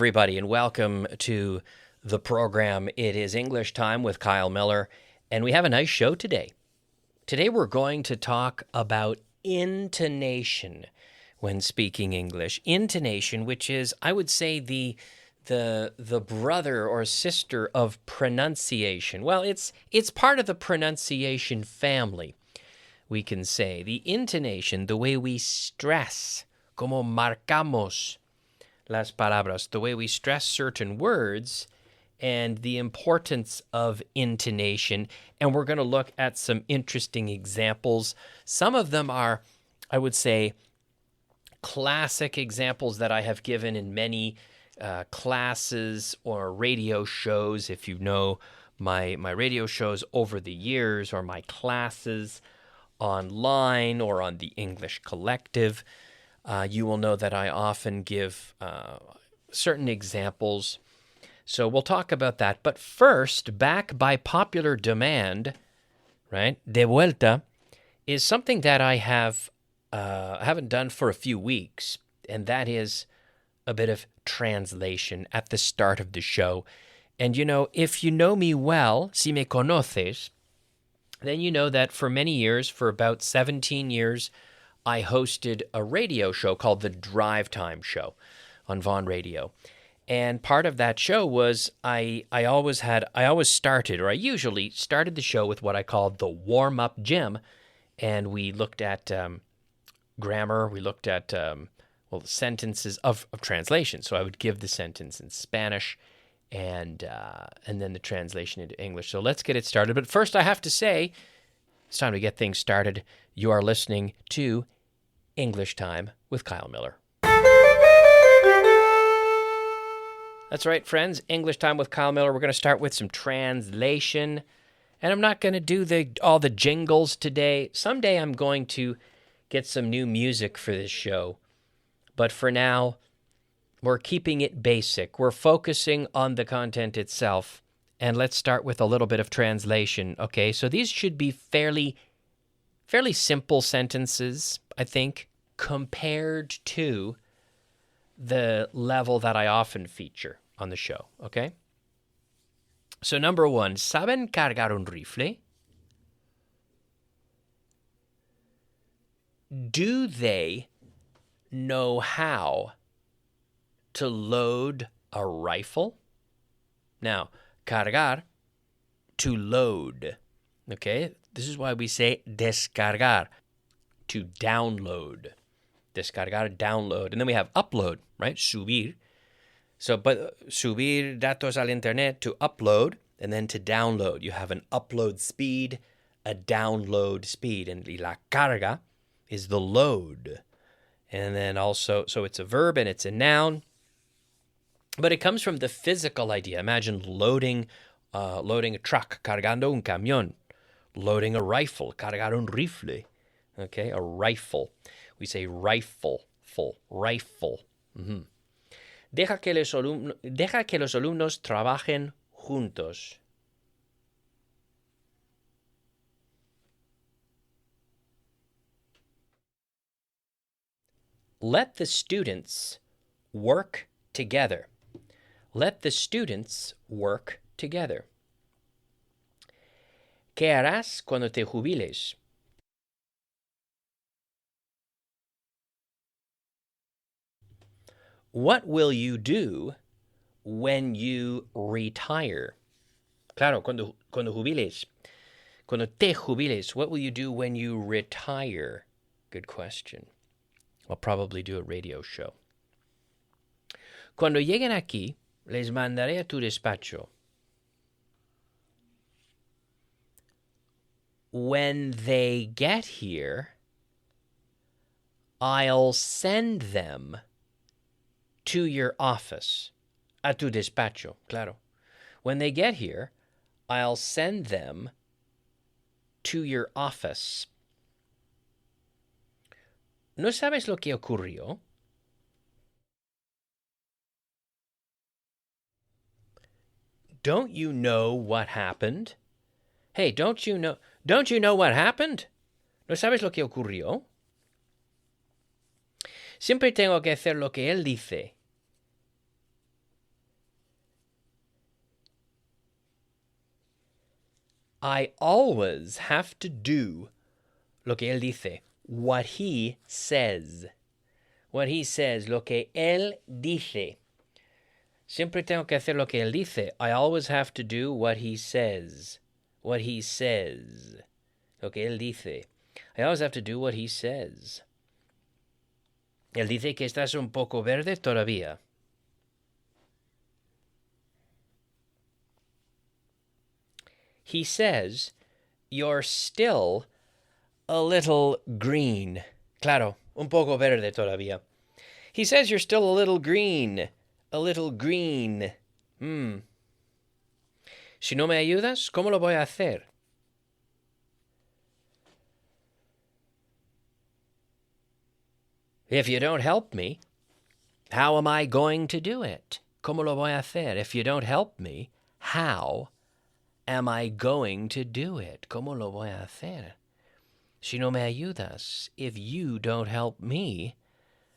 everybody, and welcome to the program. It is English Time with Kyle Miller, and we have a nice show today. Today we're going to talk about intonation when speaking English. Intonation, which is, I would say, the brother or sister of pronunciation. Well, it's part of the pronunciation family, we can say. The intonation, the way we stress, como marcamos las palabras, the way we stress certain words, and the importance of intonation. And we're going to look at some interesting examples. Some of them are, I would say, classic examples that I have given in many classes or radio shows. If you know my radio shows over the years, or my classes online or on the English Collective, you will know that I often give certain examples. So we'll talk about that. But first, back by popular demand, right? De vuelta is something that I haven't done for a few weeks, and that is a bit of translation at the start of the show. And you know, if you know me well, si me conoces, then you know that for many years, for about 17 years, I hosted a radio show called the Drive Time Show on Vaughan Radio. And part of that show was I usually started the show with what I called the warm-up gym. And we looked at grammar, we looked at the sentences of translation. So I would give the sentence in Spanish and then the translation into English. So let's get it started. But first I have to say, it's time to get things started. You are listening to English Time with Kyle Miller. That's right, friends. English Time with Kyle Miller. We're going to start with some translation. And I'm not going to do all the jingles today. Someday I'm going to get some new music for this show. But for now, we're keeping it basic. We're focusing on the content itself. And let's start with a little bit of translation. Okay, so these should be fairly simple sentences, I think, compared to the level that I often feature on the show, okay? So number one, ¿saben cargar un rifle? Do they know how to load a rifle? Now, cargar, to load, okay? This is why we say descargar, to download. Descargar, download. And then we have upload, right? Subir. So, but subir datos al internet, to upload, and then to download. You have an upload speed, a download speed. And la carga is the load. And then also, so it's a verb and it's a noun. But it comes from the physical idea. Imagine loading a truck, cargando un camión. Loading a rifle, cargar un rifle. Okay, a rifle. We say rifle, rifle. Mm-hmm. Deja que los alumnos trabajen juntos. Let the students work together. Let the students work together. ¿Qué harás cuando te jubiles? What will you do when you retire? Claro, cuando jubiles. Cuando te jubiles, what will you do when you retire? Good question. I'll probably do a radio show. Cuando lleguen aquí, les mandaré a tu despacho. When they get here, I'll send them to your office. A tu despacho, claro. When they get here, I'll send them to your office. ¿No sabes lo que ocurrió? Don't you know what happened? Hey, don't you know what happened? ¿No sabes lo que ocurrió? Siempre tengo que hacer lo que él dice. I always have to do lo que él dice, what he says. What he says, lo que él dice. Siempre tengo que hacer lo que él dice. I always have to do what he says. What he says. Lo que él dice. I always have to do what he says. Él dice que estás un poco verde todavía. He says, you're still a little green. Claro, un poco verde todavía. He says you're still a little green. A little green. Si no me ayudas, ¿cómo lo voy a hacer? If you don't help me, how am I going to do it? ¿Cómo lo voy a hacer? If you don't help me, how am I going to do it? ¿Cómo lo voy a hacer? Si no me ayudas, if you don't help me,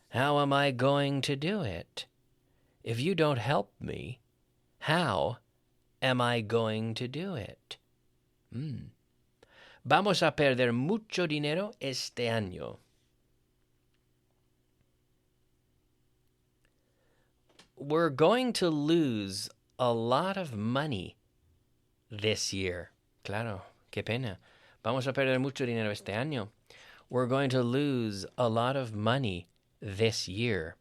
how am I going to do it? If you don't help me, how am I going to do it? Vamos a perder mucho dinero este año. We're going to lose a lot of money this year. Claro, qué pena. Vamos a perder mucho dinero este año. We're going to lose a lot of money this year.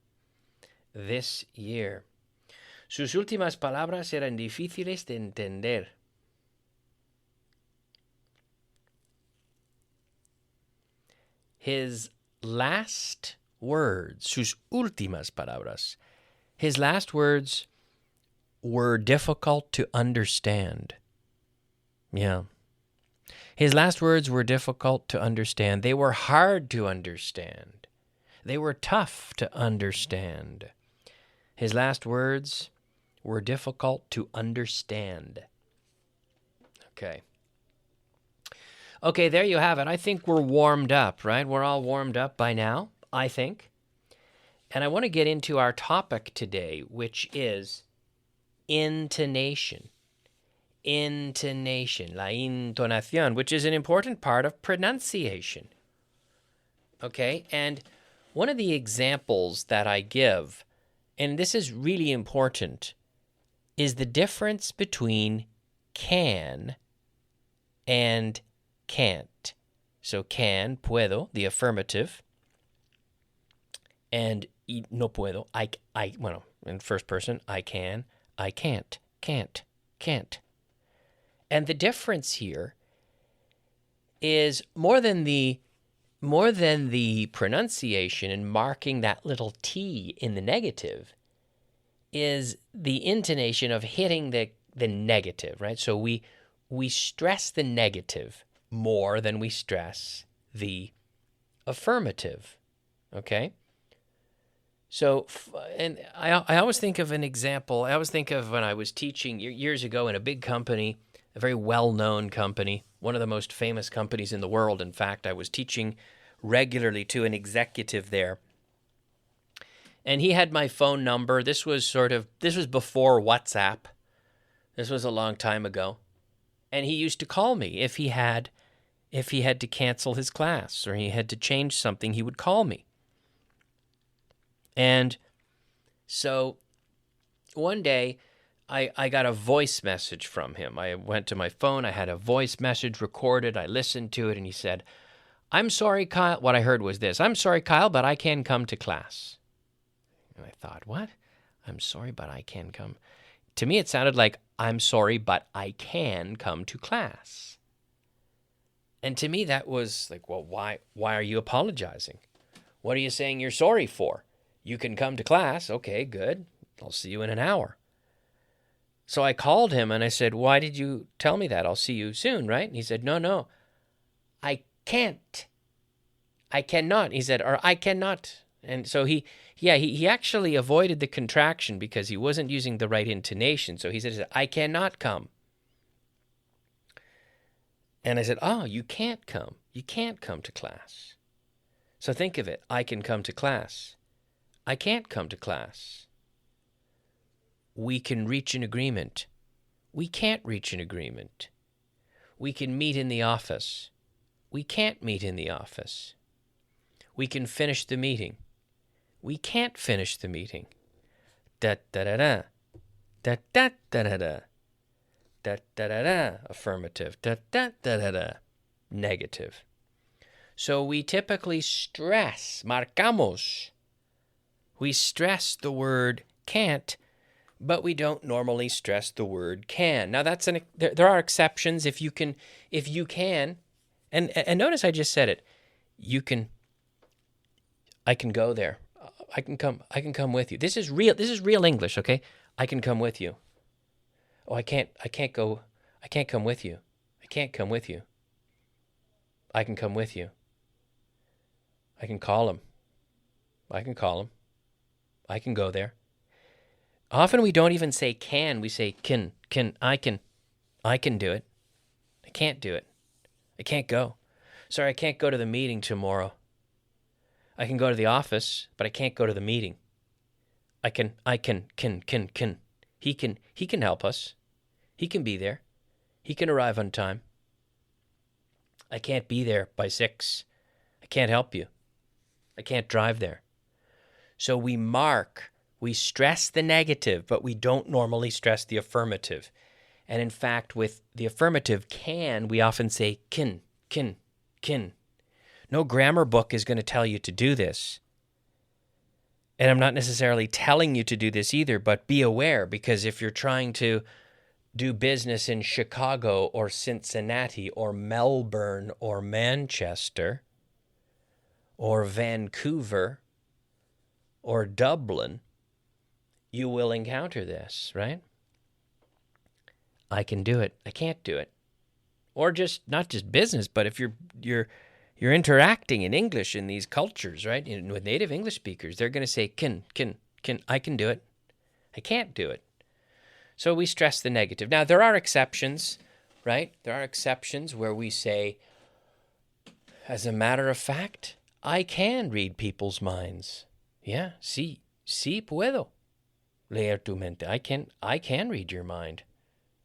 This year. Sus últimas palabras eran difíciles de entender. His last words, sus últimas palabras, his last words were difficult to understand. Yeah. His last words were difficult to understand. They were hard to understand. They were tough to understand. His last words were difficult to understand. Okay. Okay, there you have it. I think we're warmed up, right? We're all warmed up by now, I think. And I want to get into our topic today, which is intonation. Intonation, la intonación, which is an important part of pronunciation. Okay, and one of the examples that I give, and this is really important, is the difference between can and can't. So can, puedo, the affirmative, and no puedo, bueno, in first person, I can, I can't. And the difference here is more than the pronunciation and marking that little T in the negative is the intonation of hitting the negative, right? So we stress the negative more than we stress the affirmative, okay? So, and I always think of an example. I always think of when I was teaching years ago in a big company, a very well-known company, one of the most famous companies in the world. In fact, I was teaching regularly to an executive there. And he had my phone number. This was before WhatsApp. This was a long time ago. And he used to call me if he had to cancel his class or he had to change something, he would call me. And so one day I got a voice message from him. I went to my phone. I had a voice message recorded. I listened to it, and he said, I'm sorry, Kyle. What I heard was this. I'm sorry, Kyle, but I can't come to class. And I thought, what? I'm sorry, but I can't come. To me, it sounded like, I'm sorry, but I can come to class. And to me, that was like, well, why are you apologizing? What are you saying you're sorry for? You can come to class. Okay, good. I'll see you in an hour. So I called him and I said, why did you tell me that? I'll see you soon, right? And he said, no, I can't. I cannot. He said, or I cannot. And so he actually avoided the contraction because he wasn't using the right intonation. So he said, I cannot come. And I said, oh, you can't come. You can't come to class. So think of it. I can come to class. I can't come to class. We can reach an agreement. We can't reach an agreement. We can meet in the office. We can't meet in the office. We can finish the meeting. We can't finish the meeting. Da-da-da-da. Da-da-da-da-da. Da-da-da-da. Affirmative. Da-da-da-da-da. Negative. So we typically stress, marcamos. We stress the word can't, but we don't normally stress the word can. Now there are exceptions. If you can, and notice I just said it. I can go there. I can come with you. This is real English, okay? I can come with you. Oh, I can't come with you. I can't come with you. I can come with you. I can call him. I can call him. I can go there. Often we don't even say can, we say can, I can do it. I can't do it. I can't go. Sorry, I can't go to the meeting tomorrow. I can go to the office, but I can't go to the meeting. I can. He can help us. He can be there. He can arrive on time. I can't be there by 6. I can't help you. I can't drive there. So we stress the negative, but we don't normally stress the affirmative. And in fact, with the affirmative can, we often say can. No grammar book is going to tell you to do this. And I'm not necessarily telling you to do this either, but be aware, because if you're trying to do business in Chicago or Cincinnati or Melbourne or Manchester or Vancouver or Dublin, you will encounter this, right? I can do it. I can't do it. Or just not just business, but if you're interacting in English in these cultures, right? With native English speakers, they're going to say can. I can do it. I can't do it. So we stress the negative. Now, there are exceptions, right? There are exceptions where we say, as a matter of fact, I can read people's minds. Yeah, sí puedo leer tu mente. I can read your mind.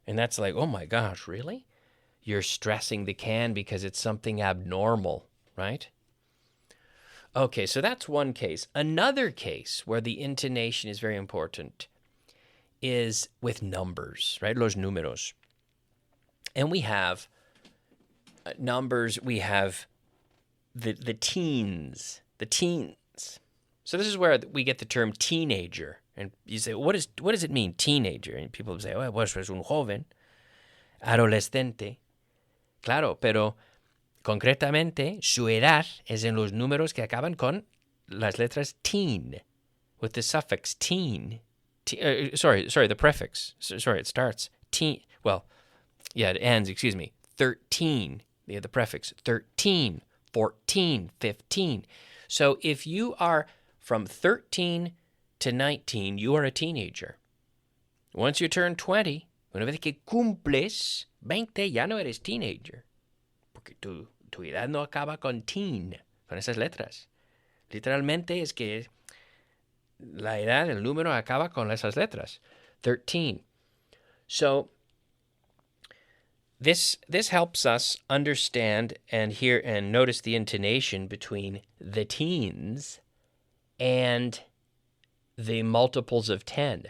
And that's like, oh my gosh, really? You're stressing the can because it's something abnormal, right? Okay, so that's one case. Another case where the intonation is very important is with numbers, right? Los números. And we have numbers, we have the teens. So this is where we get the term teenager. And you say, what does it mean, teenager? And people say, oh, pues es un joven, adolescente. Claro, pero concretamente, su edad es en los números que acaban con las letras teen, with the suffix teen. Sorry, the prefix. Sorry, it starts teen. Well, yeah, it ends, 13. Yeah, the prefix 13, 14, 15. So if you are from 13 to 19, you are a teenager. Once you turn 20, una vez que cumples 20, ya no eres teenager. Porque tu edad no acaba con teen, con esas letras. Literalmente es que la edad, el número acaba con esas letras. 13. So this helps us understand and hear and notice the intonation between the teens and the multiples of 10.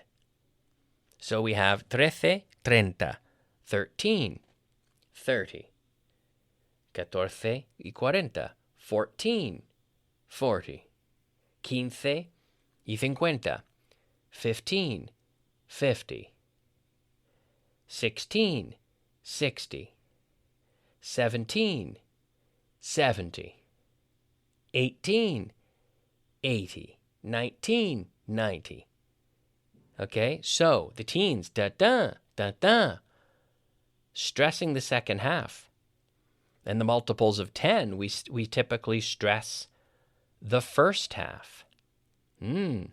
So we have 13, 30, 13, 30, 14 y 40, 14, 40, 15 y 50, 15, 50, 16, 60, 17, 70, 18, 80, 19, 90. Okay, so the teens, da-da, stressing the second half. And the multiples of 10, we typically stress the first half. Okay?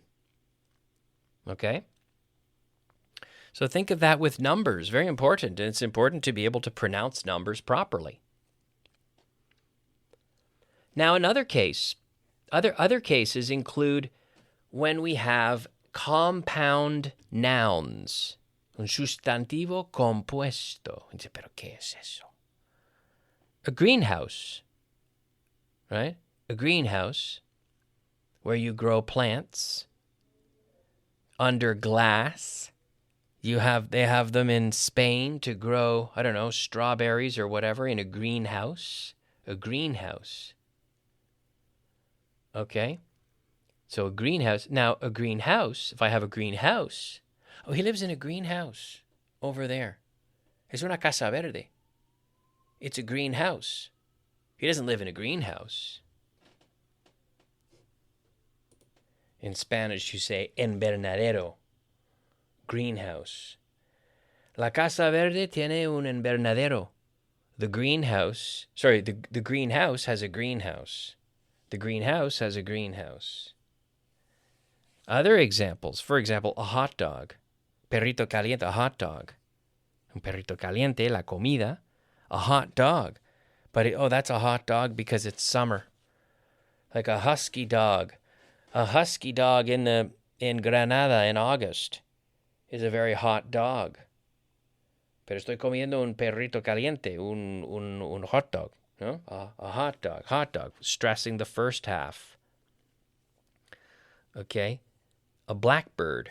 So think of that with numbers, very important. And it's important to be able to pronounce numbers properly. Now, another case, other cases include when we have compound nouns, un sustantivo compuesto. Dice, ¿pero qué es eso? A greenhouse, right? A greenhouse where you grow plants under glass. They have them in Spain to grow, I don't know, strawberries or whatever in a greenhouse. A greenhouse. Okay? So a greenhouse. Now, a greenhouse, if I have a greenhouse, oh, he lives in a greenhouse over there. Es una casa verde. It's a greenhouse. He doesn't live in a greenhouse. In Spanish, you say invernadero, greenhouse. La casa verde tiene un invernadero. The greenhouse has a greenhouse. The greenhouse has a greenhouse. Other examples, for example, a hot dog. Perrito caliente, a hot dog. Un perrito caliente, la comida, a hot dog. But, that's a hot dog because it's summer. Like a husky dog. A husky dog in Granada in August is a very hot dog. Pero estoy comiendo un perrito caliente, un hot dog. No? A hot dog, stressing the first half. Okay? A blackbird,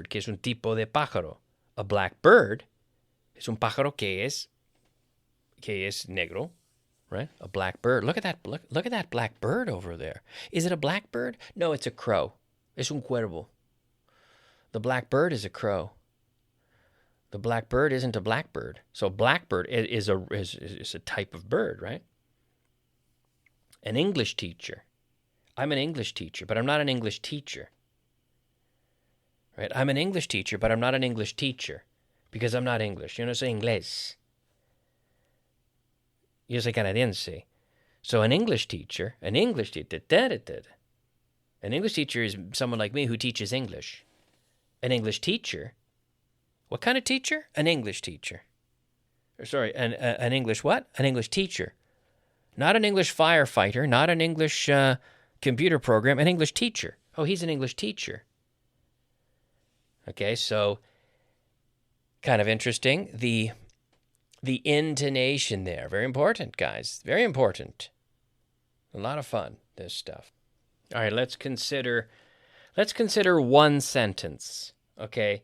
que es un tipo de pájaro. A blackbird es un pájaro que es negro, right? A blackbird. Look at that black bird over there. Is it a blackbird? No, it's a crow. Es un cuervo. The blackbird is a crow. The blackbird isn't a blackbird. So blackbird is a type of bird, right? An English teacher. I'm an English teacher, but I'm not an English teacher. Right? I'm an English teacher, but I'm not an English teacher because I'm not English. Yo no soy inglés. Yo soy canadiense. So an English teacher is someone like me who teaches English. An English teacher. What kind of teacher? An English teacher. An English what? An English teacher. Not an English firefighter, not an English computer program, an English teacher. Oh, he's an English teacher. Okay, so kind of interesting. The intonation there, very important, guys. Very important. A lot of fun, this stuff. All right, let's consider one sentence. Okay?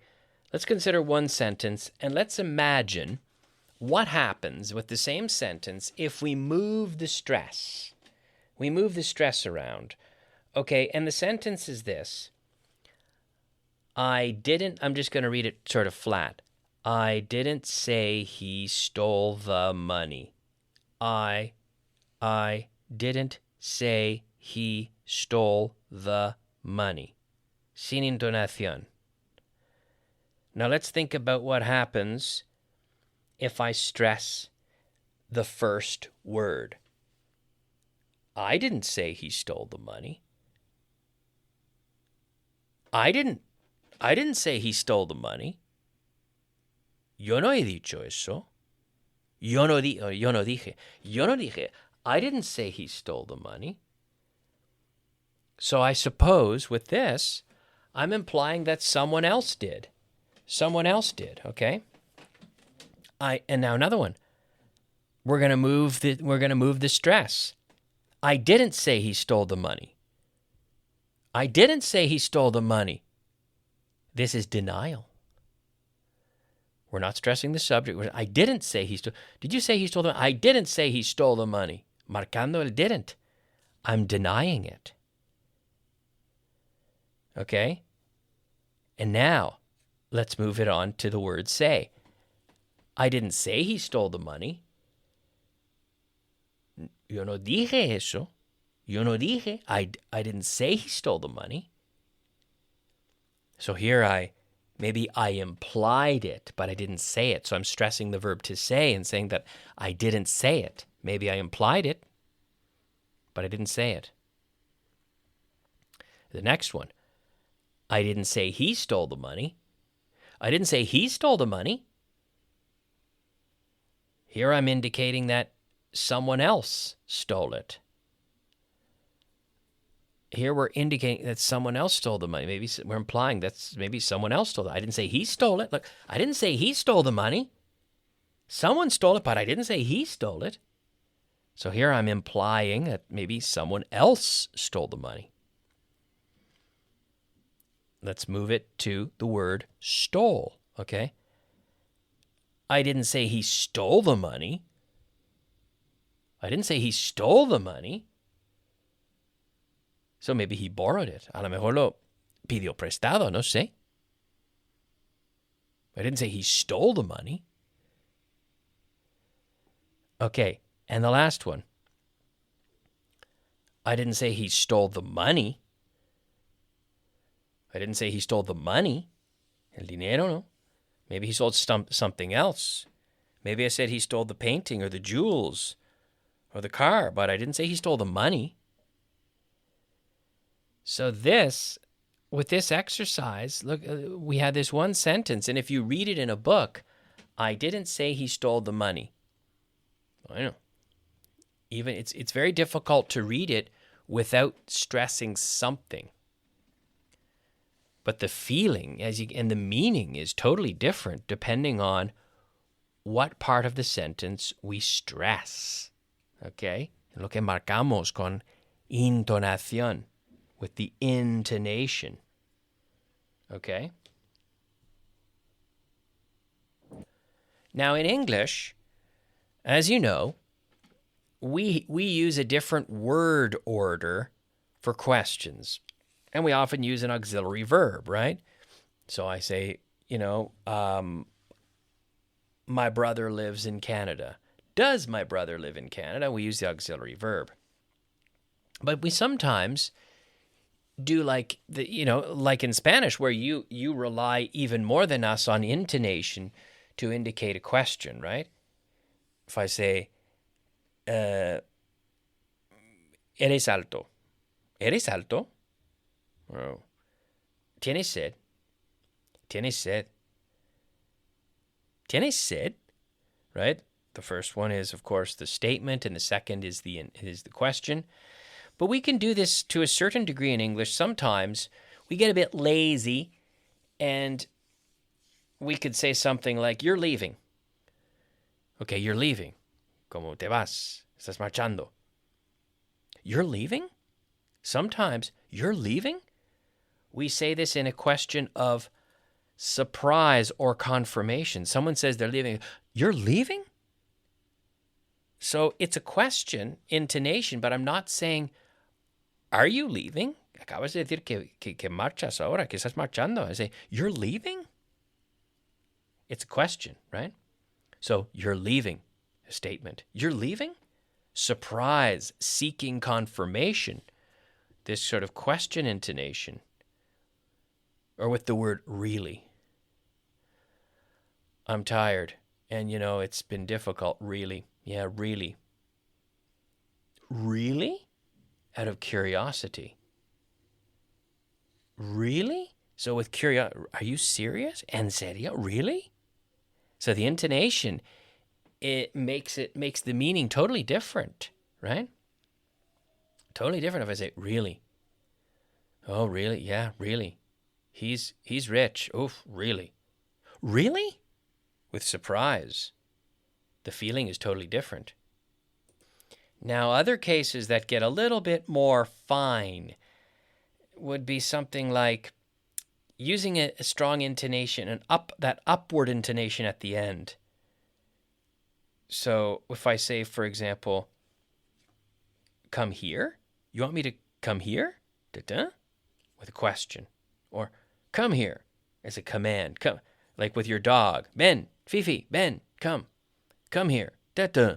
Let's consider one sentence, and let's imagine what happens with the same sentence if we move the stress. We move the stress around. Okay, and the sentence is this. I'm just going to read it sort of flat. I didn't say he stole the money. I didn't say he stole the money. Sin entonación. Now let's think about what happens if I stress the first word. I didn't say he stole the money. I didn't say he stole the money. Yo no he dicho eso. Yo no dije. I didn't say he stole the money. So I suppose with this, I'm implying that someone else did. Someone else did, okay? And now another one. We're going to move the stress. I didn't say he stole the money. I didn't say he stole the money. This is denial. We're not stressing the subject. I didn't say he stole. Did you say he stole the money? I didn't say he stole the money. Marcando el didn't. I'm denying it. Okay? And now, let's move it on to the word say. I didn't say he stole the money. Yo no dije eso. Yo no dije. I didn't say he stole the money. So here maybe I implied it, but I didn't say it. So I'm stressing the verb to say and saying that I didn't say it. Maybe I implied it, but I didn't say it. The next one. I didn't say he stole the money. I didn't say he stole the money. Here I'm indicating that someone else stole it. Here we're indicating that someone else stole the money. Maybe we're implying that maybe someone else stole it. I didn't say he stole it. Look, I didn't say he stole the money. Someone stole it, but I didn't say he stole it. So here I'm implying that maybe someone else stole the money. Let's move it to the word stole, okay? I didn't say he stole the money. I didn't say he stole the money. So maybe he borrowed it. A lo mejor lo pidió prestado, no sé. I didn't say he stole the money. Okay, and the last one. I didn't say he stole the money. I didn't say he stole the money. El dinero, no. Maybe he stole something else. Maybe I said he stole the painting or the jewels or the car, but I didn't say he stole the money. So with this exercise, look, we had this one sentence, and if you read it in a book, I didn't say he stole the money. I know. Even it's very difficult to read it without stressing something. But the feeling and the meaning is totally different depending on what part of the sentence we stress. Okay? Lo que marcamos con intonación, with the intonation. Okay? Now in English, as you know, we use a different word order for questions. And we often use an auxiliary verb, right? So I say, my brother lives in Canada. Does my brother live in Canada? We use the auxiliary verb. But we sometimes do like in Spanish, where you rely even more than us on intonation to indicate a question, right? If I say, eres alto. Eres alto? Oh. ¿Tienes sed? ¿Tienes sed? ¿Tienes sed? Right? The first one is, of course, the statement, and the second is the question. But we can do this to a certain degree in English. Sometimes we get a bit lazy, and we could say something like, you're leaving. Okay, you're leaving. ¿Cómo te vas? Estás marchando. You're leaving? Sometimes, you're leaving? We say this in a question of surprise or confirmation. Someone says they're leaving. You're leaving? So it's a question, intonation, but I'm not saying, are you leaving? Acabas de decir que marchas ahora, que estás marchando. I say, you're leaving? It's a question, right? So you're leaving, a statement. You're leaving? Surprise, seeking confirmation. This sort of question intonation. Or with the word really. I'm tired, and it's been difficult, really. Yeah, really. Really? Out of curiosity. Really? So with curiosity, are you serious? En serio? Really? So the intonation, it makes the meaning totally different, right? Totally different if I say, really. Oh, really? Yeah, really. He's rich. Oof, really? Really? With surprise. The feeling is totally different. Now, other cases that get a little bit more fine would be something like using a strong intonation, that upward intonation at the end. So if I say, for example, come here? You want me to come here? Da-da? With a question. Or come here as a command. Come, like with your dog. Ben, Fifi, Ben, come. Come here. Da-da.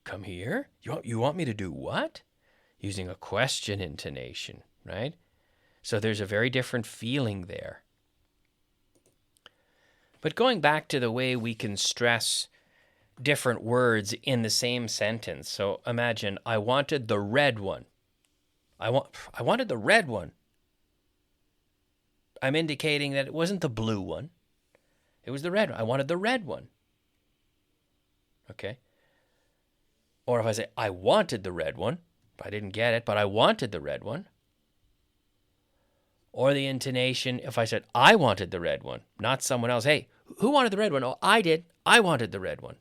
Come here? You want me to do what? Using a question intonation, right? So there's a very different feeling there. But going back to the way we can stress different words in the same sentence. So imagine, I wanted the red one. I wanted the red one. I'm indicating that it wasn't the blue one. It was the red one. I wanted the red one. Okay? Or if I say, I wanted the red one, I didn't get it, but I wanted the red one. Or the intonation, if I said, I wanted the red one, not someone else. Hey, who wanted the red one? Oh, I did. I wanted the red one.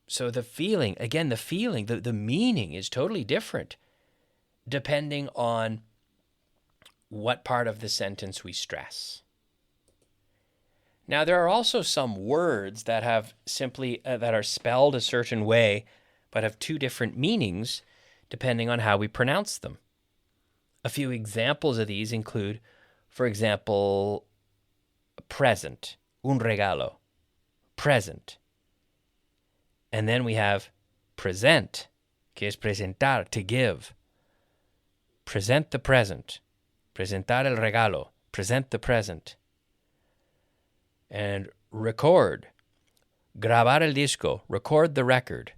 So the feeling, again, the meaning is totally different depending on what part of the sentence we stress. Now, there are also some words that have simply, that are spelled a certain way, but have two different meanings depending on how we pronounce them. A few examples of these include, for example, present, un regalo, present. And then we have present, que es presentar, to give. Present the present, presentar el regalo, present the present. And record, grabar el disco, record the record.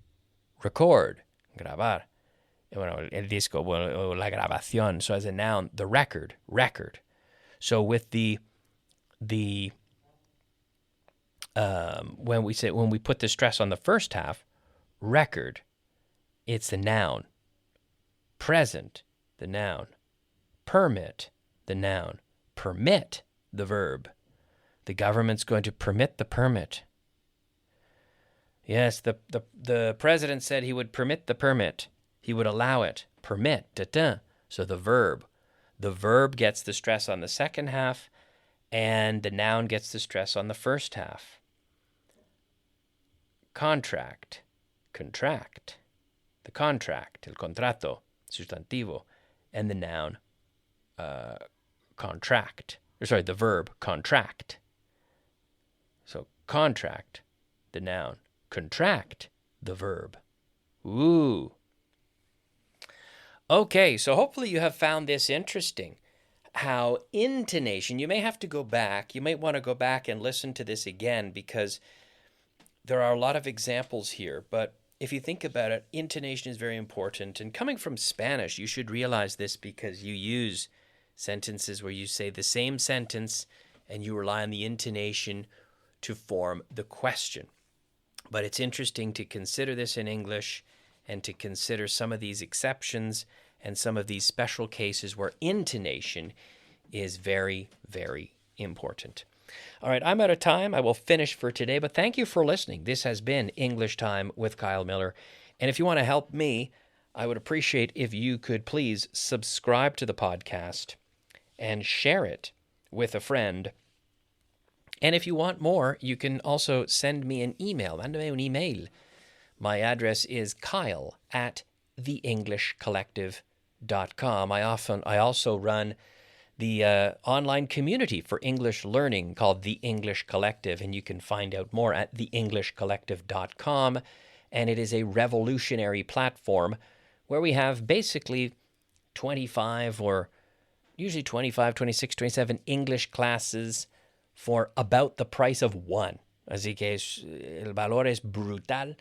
Record, grabar. Bueno, el disco, bueno, la grabación. So as a noun, the record, record. So with when we put the stress on the first half, record, it's the noun. Present, the noun. Permit, the noun. Permit, the verb. The government's going to permit the permit. Yes, the president said he would permit the permit. He would allow it. Permit, da-da. So the verb gets the stress on the second half, and the noun gets the stress on the first half. Contract, contract. The contract, el contrato, sustantivo, and the noun, contract. The verb, contract. So contract, the noun. Contract, the verb. Ooh. Okay, so hopefully you have found this interesting. How intonation, you may have to go back. You might want to go back and listen to this again because there are a lot of examples here. But if you think about it, intonation is very important. And coming from Spanish, you should realize this because you use sentences where you say the same sentence and you rely on the intonation to form the question. But it's interesting to consider this in English and to consider some of these exceptions and some of these special cases where intonation is very, very important. All right, I'm out of time. I will finish for today, but thank you for listening. This has been English Time with Kyle Miller. And if you want to help me, I would appreciate if you could please subscribe to the podcast and share it with a friend. And if you want more, you can also send me an email. Mándame un email. My address is kyle@theenglishcollective.com. I also run the online community for English learning called The English Collective, and you can find out more at theenglishcollective.com. And it is a revolutionary platform where we have basically 25 or usually 25, 26, 27 English classes for about the price of one. Así que el valor es brutal.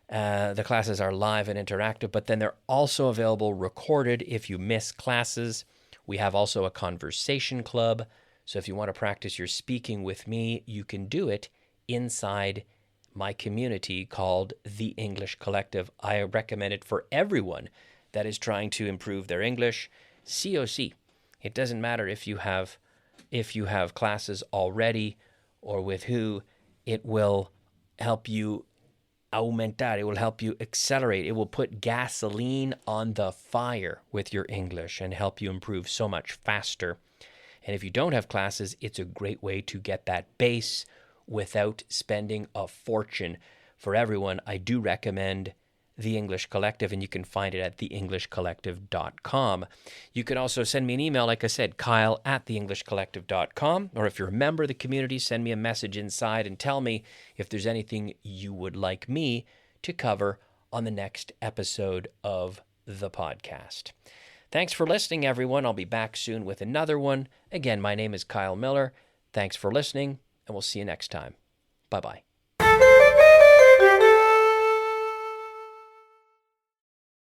The classes are live and interactive, but then they're also available recorded if you miss classes. We have also a conversation club. So if you want to practice your speaking with me, you can do it inside my community called The English Collective. I recommend it for everyone that is trying to improve their English. COC. It doesn't matter if you have classes already or with who. It will help you aumentar. It will help you accelerate. It will put gasoline on the fire with your English and help you improve so much faster. And if you don't have classes, it's a great way to get that base without spending a fortune. For everyone, I do recommend The English Collective, and you can find it at theenglishcollective.com. You can also send me an email, like I said, kyle@theenglishcollective.com. Or if you're a member of the community, send me a message inside and tell me if there's anything you would like me to cover on the next episode of the podcast. Thanks for listening, everyone. I'll be back soon with another one. Again, my name is Kyle Miller. Thanks for listening, and we'll see you next time. Bye-bye.